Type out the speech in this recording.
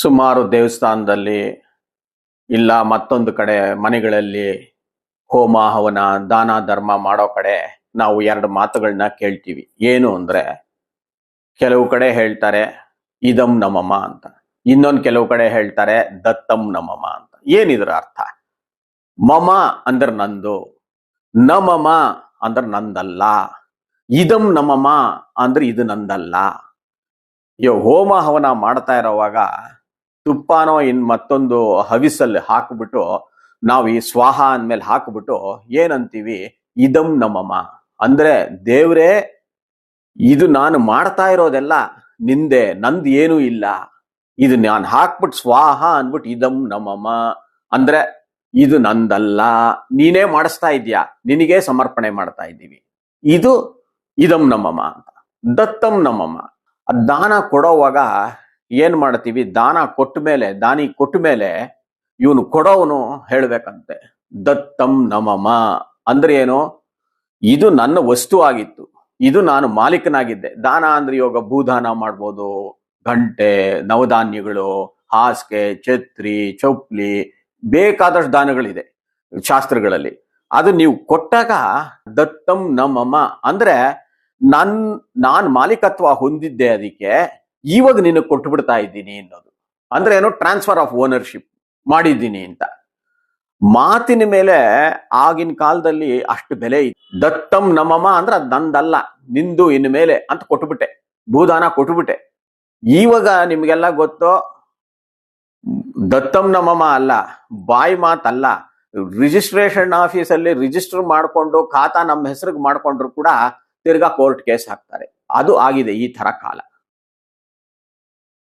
ಸುಮಾರು ದೇವಸ್ಥಾನದಲ್ಲಿ ಇಲ್ಲ ಮತ್ತೊಂದು ಕಡೆ ಮನೆಗಳಲ್ಲಿ ಹೋಮ ಹವನ ದಾನ ಧರ್ಮ ಮಾಡೋ ಕಡೆ ನಾವು ಎರಡು ಮಾತುಗಳನ್ನ ಕೇಳ್ತೀವಿ. ಏನು ಅಂದ್ರೆ, ಕೆಲವು ಕಡೆ ಹೇಳ್ತಾರೆ ಇದಂ ನಮಮ ಅಂತ, ಇನ್ನೊಂದು ಕೆಲವು ಕಡೆ ಹೇಳ್ತಾರೆ ದತ್ತಂ ನಮಮ ಅಂತ. ಏನಿದ್ರ ಅರ್ಥ? ಮಮ ಅಂದ್ರೆ ನಂದು, ನಮಮ ಅಂದ್ರೆ ನಂದಲ್ಲ, ಇದಂ ನಮಮ ಅಂದ್ರೆ ಇದು ನಂದಲ್ಲ. ಹೋಮ ಹವನ ಮಾಡ್ತಾ ಇರೋವಾಗ ತುಪ್ಪನೋ ಮತ್ತೊಂದು ಹವಿಸಲ್ಲಿ ಹಾಕ್ಬಿಟ್ಟು ನಾವು ಈ ಸ್ವಾಹ ಅಂದ್ಮೇಲೆ ಹಾಕ್ಬಿಟ್ಟು ಏನಂತೀವಿ? ಇದಂ ನಮಮ ಅಂದ್ರೆ ದೇವ್ರೇ ಇದು ನಾನು ಮಾಡ್ತಾ ಇರೋದೆಲ್ಲ ನಿಂದೆ, ನಂದು ಏನೂ ಇಲ್ಲ, ಇದು ನಾನು ಹಾಕ್ಬಿಟ್ಟು ಸ್ವಾಹ ಅಂದ್ಬಿಟ್ಟು ಇದಂ ನಮಮ ಅಂದ್ರೆ ಇದು ನಂದಲ್ಲ, ನೀನೇ ಮಾಡಿಸ್ತಾ ಇದ್ಯಾ, ನಿನಗೆ ಸಮರ್ಪಣೆ ಮಾಡ್ತಾ ಇದ್ದೀವಿ. ಇದು ಇದಂ ನಮಮ ಅಂತ. ದತ್ತಂ ನಮಮ, ದಾನ ಕೊಡೋವಾಗ ಏನ್ ಮಾಡ್ತೀವಿ? ದಾನ ಕೊಟ್ಟ ಮೇಲೆ, ದಾನಿ ಕೊಟ್ಟ ಮೇಲೆ ಇವನು ಕೊಡೋವನು ಹೇಳ್ಬೇಕಂತೆ ದತ್ತಂ ನಮಮ ಅಂದ್ರೆ ಏನು? ಇದು ನನ್ನ ವಸ್ತು ಆಗಿತ್ತು, ಇದು ನಾನು ಮಾಲೀಕನಾಗಿದ್ದೆ. ದಾನ ಅಂದ್ರೆ ಇವಾಗ ಭೂದಾನ ಮಾಡ್ಬೋದು, ಗಂಟೆ, ನವಧಾನ್ಯಗಳು, ಹಾಸಿಗೆ, ಛತ್ರಿ, ಚೌಪ್ಲಿ, ಬೇಕಾದಷ್ಟು ದಾನಗಳಿದೆ ಶಾಸ್ತ್ರಗಳಲ್ಲಿ. ಅದು ನೀವು ಕೊಟ್ಟಾಗ ದತ್ತಂ ನಮಮ ಅಂದ್ರೆ ನಾನ್ ಮಾಲೀಕತ್ವ ಹೊಂದಿದ್ದೆ, ಅದಕ್ಕೆ ಇವಾಗ ನಿನಗೆ ಕೊಟ್ಟು ಬಿಡ್ತಾ ಇದ್ದೀನಿ ಅನ್ನೋದು. ಅಂದ್ರೆ ಏನು? ಟ್ರಾನ್ಸ್ಫರ್ ಆಫ್ ಓನರ್ಶಿಪ್ ಮಾಡಿದ್ದೀನಿ ಅಂತ. ಮಾತಿನ ಮೇಲೆ ಆಗಿನ ಕಾಲದಲ್ಲಿ ಅಷ್ಟು ಬೆಲೆ ಇತ್ತು. ದತ್ತಂ ನಮಮ ಅಂದ್ರೆ ಅದು ನಂದಲ್ಲ, ನಿಂದು ಇನ್ನು ಮೇಲೆ ಅಂತ ಕೊಟ್ಬಿಟ್ಟೆ, ಭೂದಾನ ಕೊಟ್ಬಿಟ್ಟೆ. ಇವಾಗ ನಿಮ್ಗೆಲ್ಲ ಗೊತ್ತು, ದತ್ತಂ ನಮಮ ಅಲ್ಲ, ಬಾಯಿ ಮಾತಲ್ಲ. ರಿಜಿಸ್ಟ್ರೇಷನ್ ಆಫೀಸಲ್ಲಿ ರಿಜಿಸ್ಟರ್ ಮಾಡಿಕೊಂಡು ಖಾತಾ ನಮ್ಮ ಹೆಸರಿಗೆ ಮಾಡ್ಕೊಂಡ್ರು ಕೂಡ ತಿರ್ಗಾ ಕೋರ್ಟ್ ಕೇಸ್ ಹಾಕ್ತಾರೆ. ಅದು ಆಗಿದೆ ಈ ತರ ಕಾಲ.